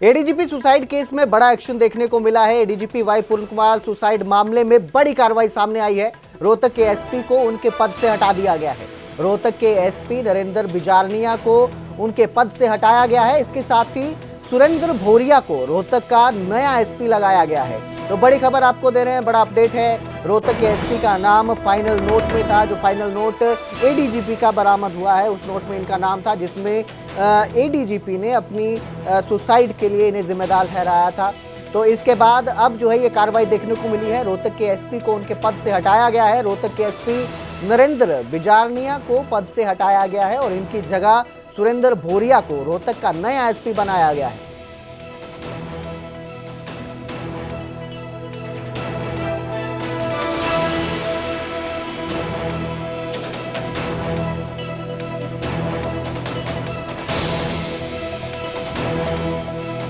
ADGP suicide case में बड़ा action देखने को मिला है। एडीजीपी वाई पूर्ण कुमार सुसाइड मामले में बड़ी कार्रवाई सामने आई है। रोहतक के एसपी को उनके पद से हटा दिया गया है। रोहतक के एसपी नरेंद्र बिजारनिया को उनके पद से हटाया गया है। इसके साथ ही सुरेंद्र भोरिया को रोहतक का नया एसपी लगाया गया है। तो बड़ी खबर आपको दे रहे हैं, बड़ा अपडेट है। रोहतक के एसपी का नाम फाइनल नोट में था, जो फाइनल नोट एडीजीपी का बरामद हुआ है। उस नोट में इनका नाम था, जिसमें एडीजीपी ने अपनी सुसाइड के लिए इन्हें जिम्मेदार ठहराया था। तो इसके बाद अब जो है ये कार्रवाई देखने को मिली है। रोहतक के एसपी को उनके पद से हटाया गया है। रोहतक के एसपी नरेंद्र बिजारनिया को पद से हटाया गया है और इनकी जगह सुरेंद्र भोरिया को रोहतक का नया एसपी बनाया गया है।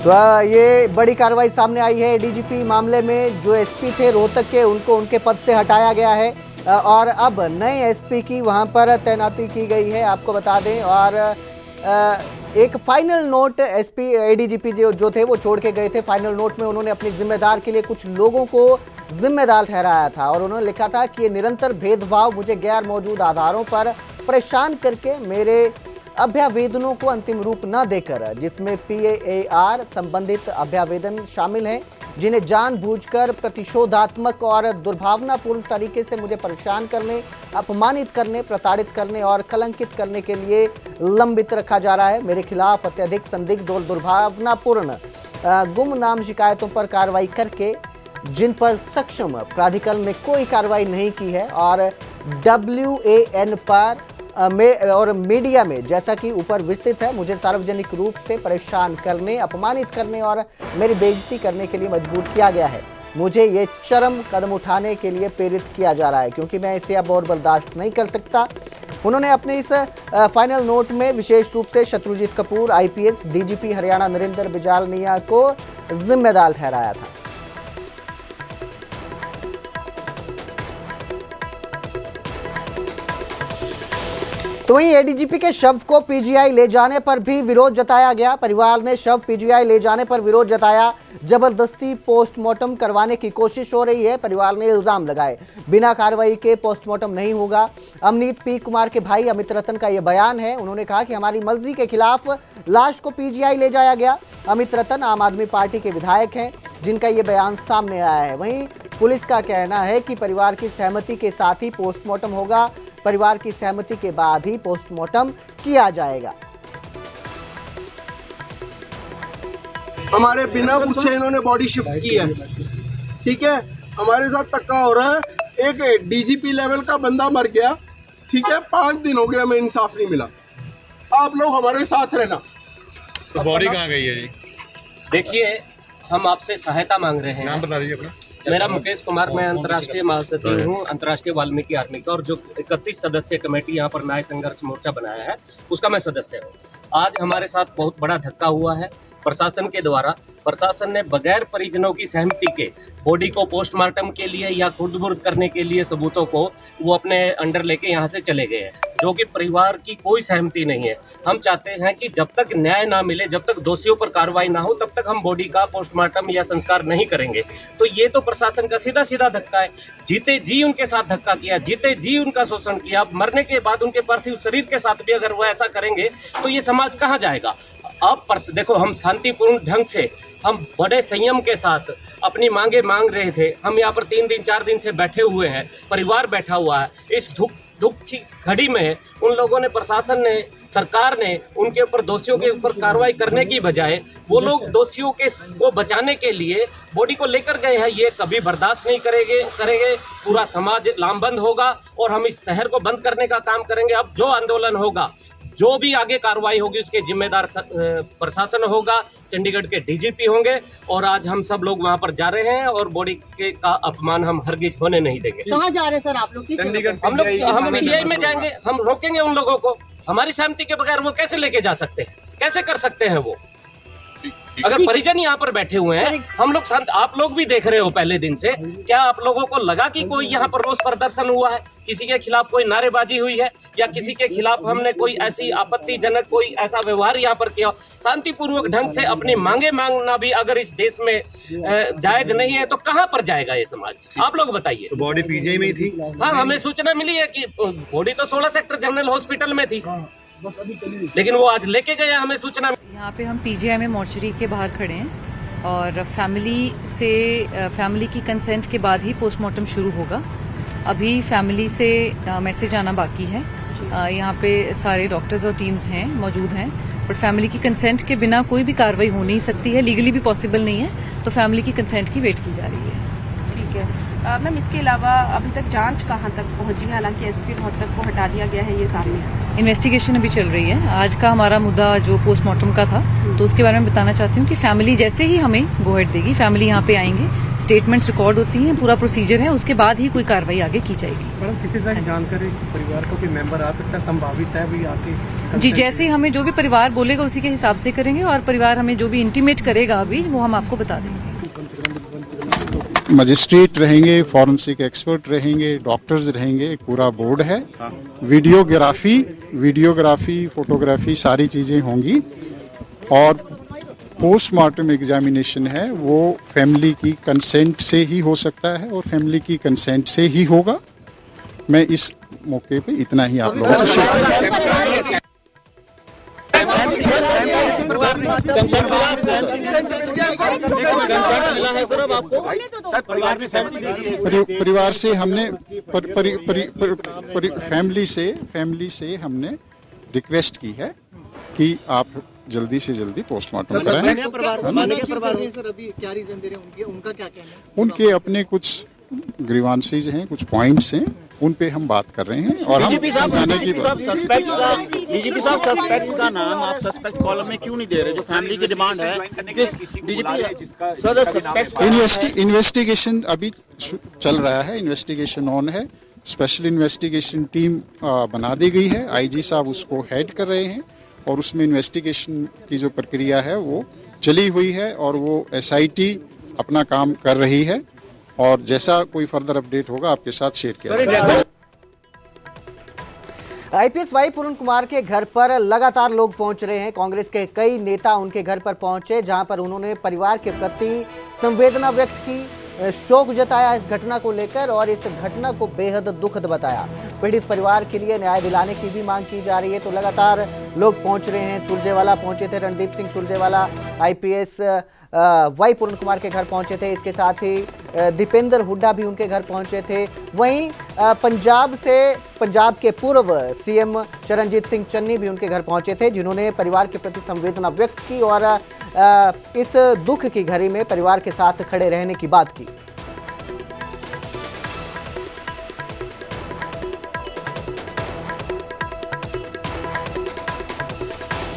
तो ये बड़ी कार्रवाई सामने आई है। एडीजीपी मामले में जो एसपी थे रोहतक के, उनको उनके पद से हटाया गया है और अब नए एसपी की वहां पर तैनाती की गई है, आपको बता दें। और एक फाइनल नोट एसपी एडीजीपी जो थे वो छोड़ के गए थे। फाइनल नोट में उन्होंने अपनी जिम्मेदार के लिए कुछ लोगों को जिम्मेदार ठहराया था और उन्होंने लिखा था कि ये निरंतर भेदभाव मुझे गैर मौजूद आधारों पर परेशान करके मेरे अभ्यावेदनों को अंतिम रूप न देकर, जिसमें PAAR संबंधित अभ्यावेदन शामिल हैं, जिन्हें जानबूझकर प्रतिशोधात्मक और दुर्भावनापूर्ण तरीके से मुझे परेशान करने, अपमानित करने, प्रताड़ित करने और कलंकित करने के लिए लंबित रखा जा रहा है। मेरे खिलाफ अत्यधिक संदिग्ध और दुर्भावनापूर्ण गुमनाम शिकायतों पर कार्रवाई करके, जिन पर सक्षम प्राधिकरण ने कोई कार्रवाई नहीं की है, और WAN पर और मीडिया में, जैसा कि ऊपर विस्तृत है, मुझे सार्वजनिक रूप से परेशान करने, अपमानित करने और मेरी बेइज्जती करने के लिए मजबूर किया गया है। मुझे ये चरम कदम उठाने के लिए प्रेरित किया जा रहा है, क्योंकि मैं इसे अब और बर्दाश्त नहीं कर सकता। उन्होंने अपने इस फाइनल नोट में विशेष रूप से शत्रुजीत कपूर IPS DGP हरियाणा नरेंद्र बिजारनिया को जिम्मेदार ठहराया था। तो वहीं एडीजीपी के शव को PGI ले जाने पर भी विरोध जताया गया। परिवार ने शव PGI ले जाने पर विरोध जताया। जबरदस्ती पोस्टमार्टम करवाने की कोशिश हो रही है। परिवार ने इल्जाम लगाए, बिना कार्रवाई के पोस्टमार्टम नहीं होगा। अमनीत P कुमार के भाई अमित रतन का यह बयान है। उन्होंने कहा कि हमारी मर्जी के खिलाफ लाश को PGI ले जाया गया। अमित रतन आम आदमी पार्टी के विधायक हैं, जिनका ये बयान सामने आया है। वहीं पुलिस का कहना है कि परिवार की सहमति के साथ ही पोस्टमार्टम होगा। परिवार की सहमति के बाद ही पोस्टमार्टम किया जाएगा। हमारे बिना पूछे इन्होंने बॉडी शिफ्ट की है, ठीक है। हमारे साथ धक्का हो रहा है। एक DGP लेवल का बंदा मर गया, ठीक है। 5 दिन हो गए, हमें इंसाफ नहीं मिला। आप लोग हमारे साथ रहना। तो बॉडी कहाँ गई है जी? देखिए, हम आपसे सहायता मांग रहे हैं। नाम बता दीजिए अपना। मेरा मुकेश कुमार, मैं अंतर्राष्ट्रीय महासचिव हूँ अंतर्राष्ट्रीय वाल्मीकि आर्मी का, और जो 31 सदस्य कमेटी यहाँ पर न्याय संघर्ष मोर्चा बनाया है उसका मैं सदस्य हूँ। आज हमारे साथ बहुत बड़ा धक्का हुआ है प्रशासन के द्वारा। प्रशासन ने बगैर परिजनों की सहमति के बॉडी को पोस्टमार्टम के लिए या खुर्द-बुर्द करने के लिए सबूतों को वो अपने अंडर लेके यहाँ से चले गए हैं, जो कि परिवार की कोई सहमति नहीं है। हम चाहते हैं कि जब तक न्याय ना मिले, जब तक दोषियों पर कार्रवाई ना हो, तब तक हम बॉडी का पोस्टमार्टम या संस्कार नहीं करेंगे। तो ये तो प्रशासन का सीधा सीधा धक्का है। जीते जी उनके साथ धक्का किया, जीते जी उनका शोषण किया। मरने के बाद उनके पार्थिव शरीर के साथ भी अगर वो ऐसा करेंगे तो ये समाज कहाँ जाएगा? अब देखो, हम शांतिपूर्ण ढंग से, हम बड़े संयम के साथ अपनी मांगे मांग रहे थे। हम यहाँ पर 3 दिन 4 दिन से बैठे हुए हैं, परिवार बैठा हुआ है। इस दुख की घड़ी में उन लोगों ने, प्रशासन ने, सरकार ने उनके ऊपर, दोषियों के ऊपर कार्रवाई करने की बजाय वो लोग दोषियों को बचाने के लिए बॉडी को लेकर गए हैं। ये कभी बर्दाश्त नहीं करेंगे। पूरा समाज लामबंद होगा और हम इस शहर को बंद करने का काम करेंगे। अब जो आंदोलन होगा, जो भी आगे कार्रवाई होगी, उसके जिम्मेदार प्रशासन होगा, चंडीगढ़ के DGP होंगे। और आज हम सब लोग वहां पर जा रहे हैं और बॉडी का अपमान हम हरगिज होने नहीं देंगे। कहाँ जा रहे हैं सर आप लोग? चंडीगढ़। हम PGI में जाएंगे, हम रोकेंगे उन लोगों को। हमारी सहमति के बगैर वो कैसे लेके जा सकते हैं, कैसे कर सकते हैं वो? अगर परिजन यहाँ पर बैठे हुए हैं, हम लोग शांत, आप लोग भी देख रहे हो पहले दिन से, क्या आप लोगों को लगा कि कोई यहाँ पर रोष प्रदर्शन हुआ है, किसी के खिलाफ कोई नारेबाजी हुई है, या किसी के खिलाफ हमने कोई ऐसी आपत्तिजनक कोई ऐसा व्यवहार यहाँ पर किया? शांतिपूर्वक ढंग से अपनी मांगे मांगना भी अगर इस देश में जायज नहीं है तो कहाँ पर जाएगा ये समाज? आप लोग बताइए। तो बॉडी पीजीआई में ही थी? हाँ, हमें सूचना मिली है कि बॉडी तो 16 सेक्टर जनरल हॉस्पिटल में थी, लेकिन वो आज लेके गया, हमें सूचना। यहाँ पे हम पीजीआई में मोर्चरी के बाहर खड़े हैं और फैमिली की कंसेंट के बाद ही पोस्टमार्टम शुरू होगा। अभी फैमिली से मैसेज आना बाकी है। यहाँ पे सारे डॉक्टर्स और टीम्स हैं, मौजूद हैं, बट फैमिली की कंसेंट के बिना कोई भी कार्रवाई हो नहीं सकती है, लीगली भी पॉसिबल नहीं है, तो फैमिली की कंसेंट की वेट की जा रही है। ठीक है मैम, इसके अलावा अभी तक जांच कहाँ तक पहुंची है? हालांकि एसपी रोहतक को हटा दिया गया है, ये सामने इन्वेस्टिगेशन अभी चल रही है। आज का हमारा मुद्दा जो पोस्टमार्टम का था, तो उसके बारे में बताना चाहती हूँ कि फैमिली जैसे ही हमें गोहेड देगी, फैमिली यहाँ पे आएंगे, स्टेटमेंट्स रिकॉर्ड होती हैं, पूरा प्रोसीजर है, उसके बाद ही कोई कार्रवाई आगे की जाएगी। मैडम, किसी से जानकारी परिवार को कोई मेंबर आ सकता है, संभावित है भी आके? जी, जैसे ही हमें जो भी परिवार बोलेगा उसी के हिसाब से करेंगे, और परिवार हमें जो भी इंटीमेट करेगा अभी वो हम आपको बता देंगे। मजिस्ट्रेट रहेंगे, फॉरेंसिक एक्सपर्ट रहेंगे, डॉक्टर्स रहेंगे, एक पूरा बोर्ड है। वीडियोग्राफी, फोटोग्राफी सारी चीज़ें होंगी, और पोस्टमार्टम एग्जामिनेशन है वो फैमिली की कंसेंट से ही हो सकता है और फैमिली की कंसेंट से ही होगा। मैं इस मौके पे इतना ही आप लोगों से शेयर परिवार से हमने फैमिली से हमने रिक्वेस्ट की है कि आप जल्दी से जल्दी पोस्टमार्टम कराएं। उनके अपने कुछ ग्रीवांसेज हैं, कुछ पॉइंट्स हैं, उन पे हम बात कर रहे हैं। और हम डीजीपी साहब सस्पेक्ट्स का नाम आप सस्पेक्ट कॉलम में क्यों नहीं दे रहे? जो फैमिली की डिमांड है, इन्वेस्टिगेशन अभी चल रहा है, इन्वेस्टिगेशन ऑन है, स्पेशल इन्वेस्टिगेशन टीम बना दी गई है, आईजी साहब उसको हेड कर रहे हैं, और उसमें इन्वेस्टिगेशन की जो प्रक्रिया है वो चली हुई है, और वो एसआईटी अपना काम कर रही है, और जैसा कोई फर्दर अपडेट होगा आपके साथ शेयर किया जाएगा। आईपीएस वाई पूर्ण कुमार के घर पर लगातार लोग पहुंच रहे हैं। कांग्रेस के कई नेता उनके घर पर पहुंचे, जहां पर उन्होंने परिवार के प्रति संवेदना व्यक्त की, शोक जताया इस घटना को लेकर, और इस घटना को बेहद दुखद बताया। पीड़ित परिवार के लिए न्याय दिलाने की भी मांग की जा रही है। तो लगातार लोग पहुंच रहे हैं। सुरजेवाला पहुंचे थे, रणदीप सिंह सुरजेवाला आईपीएस वाई पूर्ण कुमार के घर पहुंचे थे। इसके साथ ही दीपेंद्र हुड्डा भी उनके घर पहुंचे थे। वहीं पंजाब के पूर्व सीएम चरणजीत सिंह चन्नी भी उनके घर पहुंचे थे, जिन्होंने परिवार के प्रति संवेदना व्यक्त की और इस दुख की घड़ी में परिवार के साथ खड़े रहने की बात की।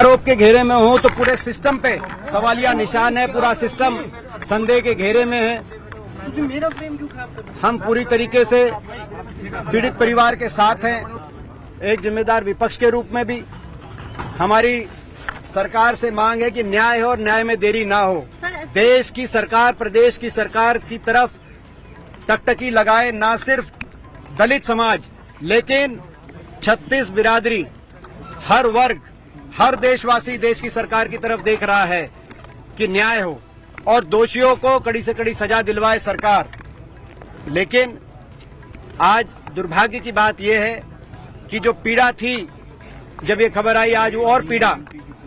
आरोप के घेरे में हो तो पूरे सिस्टम पे सवालिया निशान है, पूरा सिस्टम संदेह के घेरे में है। हम पूरी तरीके से पीड़ित परिवार के साथ हैं। एक जिम्मेदार विपक्ष के रूप में भी हमारी सरकार से मांग है कि न्याय हो और न्याय में देरी ना हो। देश की सरकार, प्रदेश की सरकार की तरफ टकटकी लगाए, ना सिर्फ दलित समाज लेकिन 36 बिरादरी, हर वर्ग, हर देशवासी देश की सरकार की तरफ देख रहा है कि न्याय हो और दोषियों को कड़ी से कड़ी सजा दिलवाए सरकार। लेकिन आज दुर्भाग्य की बात यह है कि जो पीड़ा थी जब ये खबर आई, आज वो और पीड़ा,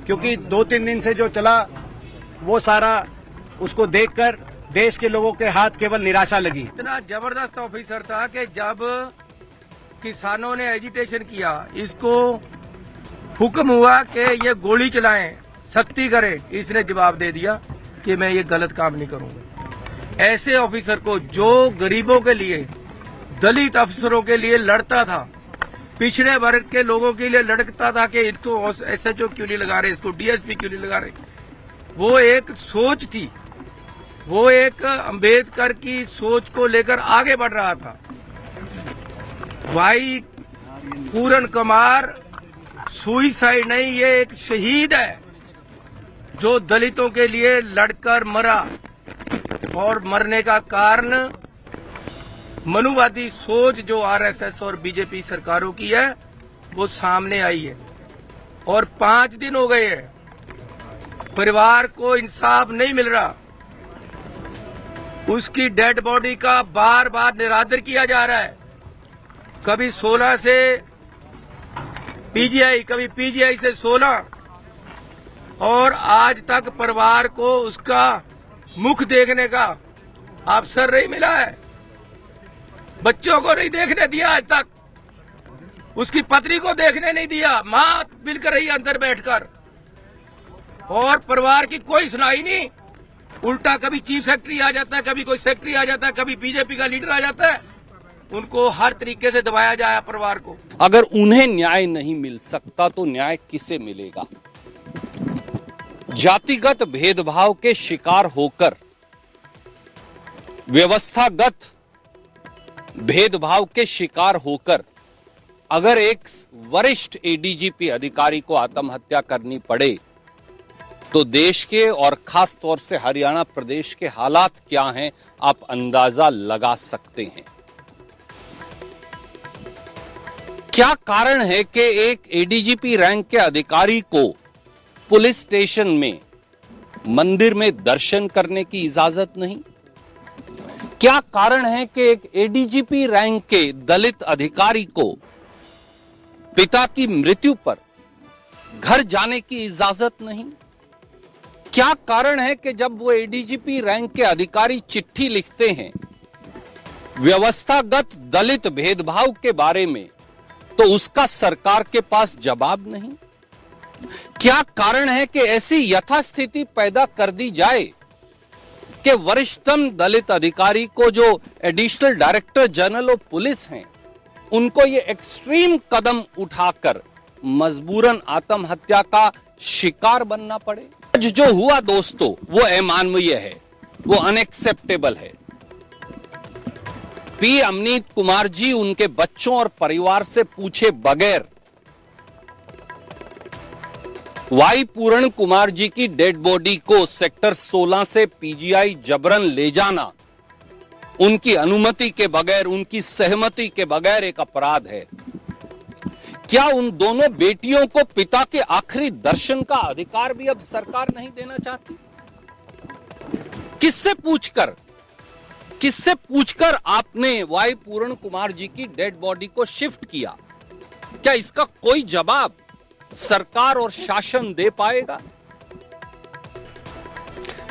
क्योंकि 2-3 दिन से जो चला वो सारा उसको देखकर देश के लोगों के हाथ केवल निराशा लगी। इतना जबरदस्त ऑफिसर था कि जब किसानों ने एजिटेशन किया, इसको हुक्म हुआ कि ये गोली चलाएं, सख्ती करें, इसने जवाब दे दिया कि मैं ये गलत काम नहीं करूंगा। ऐसे ऑफिसर को जो गरीबों के लिए, दलित अफसरों के लिए लड़ता था, पिछड़े वर्ग के लोगों के लिए लड़ता था कि इनको एसएचओ क्यों नहीं लगा रहे, इसको डीएसपी क्यों नहीं लगा रहे, वो एक सोच थी, वो एक अंबेडकर की सोच को लेकर आगे बढ़ रहा था। वाई पूर्ण कुमार सुइसाइड नहीं, ये एक शहीद है, जो दलितों के लिए लड़कर मरा और मरने का कारण मनुवादी सोच जो आरएसएस और बीजेपी सरकारों की है वो सामने आई है। और 5 दिन हो गए हैं, परिवार को इंसाफ नहीं मिल रहा। उसकी डेड बॉडी का बार बार निरादर किया जा रहा है। कभी 16 से पीजीआई, कभी पीजीआई से 16, और आज तक परिवार को उसका मुख देखने का अवसर नहीं मिला है। बच्चों को नहीं देखने दिया आज तक, उसकी पत्नी को देखने नहीं दिया। मां मिलकर रही अंदर बैठकर, और परिवार की कोई सुनाई नहीं। उल्टा कभी चीफ सेक्रेटरी आ जाता है, कभी कोई सेक्रेटरी आ जाता है, कभी बीजेपी का लीडर आ जाता है। उनको हर तरीके से दबाया जाए परिवार को। अगर उन्हें न्याय नहीं मिल सकता तो न्याय किसे मिलेगा? जातिगत भेदभाव के शिकार होकर, व्यवस्थागत भेदभाव के शिकार होकर अगर एक वरिष्ठ एडीजीपी अधिकारी को आत्महत्या करनी पड़े तो देश के और खास तौर से हरियाणा प्रदेश के हालात क्या हैं आप अंदाजा लगा सकते हैं। क्या कारण है कि एक एडीजीपी रैंक के अधिकारी को पुलिस स्टेशन में मंदिर में दर्शन करने की इजाजत नहीं? क्या कारण है कि एक एडीजीपी रैंक के दलित अधिकारी को पिता की मृत्यु पर घर जाने की इजाजत नहीं? क्या कारण है कि जब वो एडीजीपी रैंक के अधिकारी चिट्ठी लिखते हैं व्यवस्थागत दलित भेदभाव के बारे में तो उसका सरकार के पास जवाब नहीं? क्या कारण है कि ऐसी यथास्थिति पैदा कर दी जाए कि वरिष्ठतम दलित अधिकारी को जो additional director general of police हैं उनको ये एक्सट्रीम कदम उठाकर मजबूरन आत्महत्या का शिकार बनना पड़े? आज जो हुआ दोस्तों वो अमानवीय है, वो अनएक्सेप्टेबल है। पी अमनीत कुमार जी उनके बच्चों और परिवार से पूछे बगैर वाई पूर्ण कुमार जी की डेड बॉडी को सेक्टर 16 से पीजीआई जबरन ले जाना उनकी अनुमति के बगैर, उनकी सहमति के बगैर एक अपराध है। क्या उन दोनों बेटियों को पिता के आखिरी दर्शन का अधिकार भी अब सरकार नहीं देना चाहती? किससे पूछकर आपने वाई पूर्ण कुमार जी की डेड बॉडी को शिफ्ट किया? क्या इसका कोई जवाब सरकार और शासन दे पाएगा?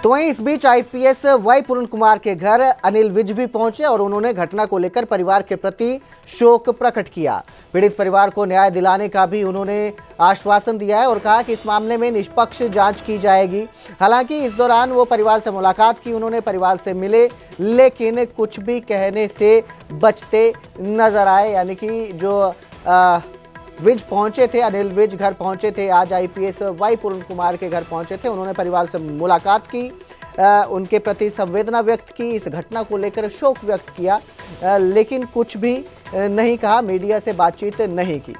तो वहीं इस बीच आईपीएस वाई पूर्ण कुमार के घर अनिल विज भी पहुंचे और उन्होंने घटना को लेकर परिवार के प्रति शोक प्रकट किया। पीड़ित परिवार को न्याय दिलाने का भी उन्होंने आश्वासन दिया है और कहा कि इस मामले में निष्पक्ष जांच की जाएगी। हालांकि इस दौरान वो परिवार से मुलाकात की, उन्होंने परिवार से मिले, लेकिन कुछ भी कहने से बचते नजर आए। यानी कि जो विज पहुंचे थे, अनिल विज घर पहुंचे थे, आज आईपीएस वाई पूर्ण कुमार के घर पहुंचे थे। उन्होंने परिवार से मुलाकात की, उनके प्रति संवेदना व्यक्त की, इस घटना को लेकर शोक व्यक्त किया, लेकिन कुछ भी नहीं कहा, मीडिया से बातचीत नहीं की।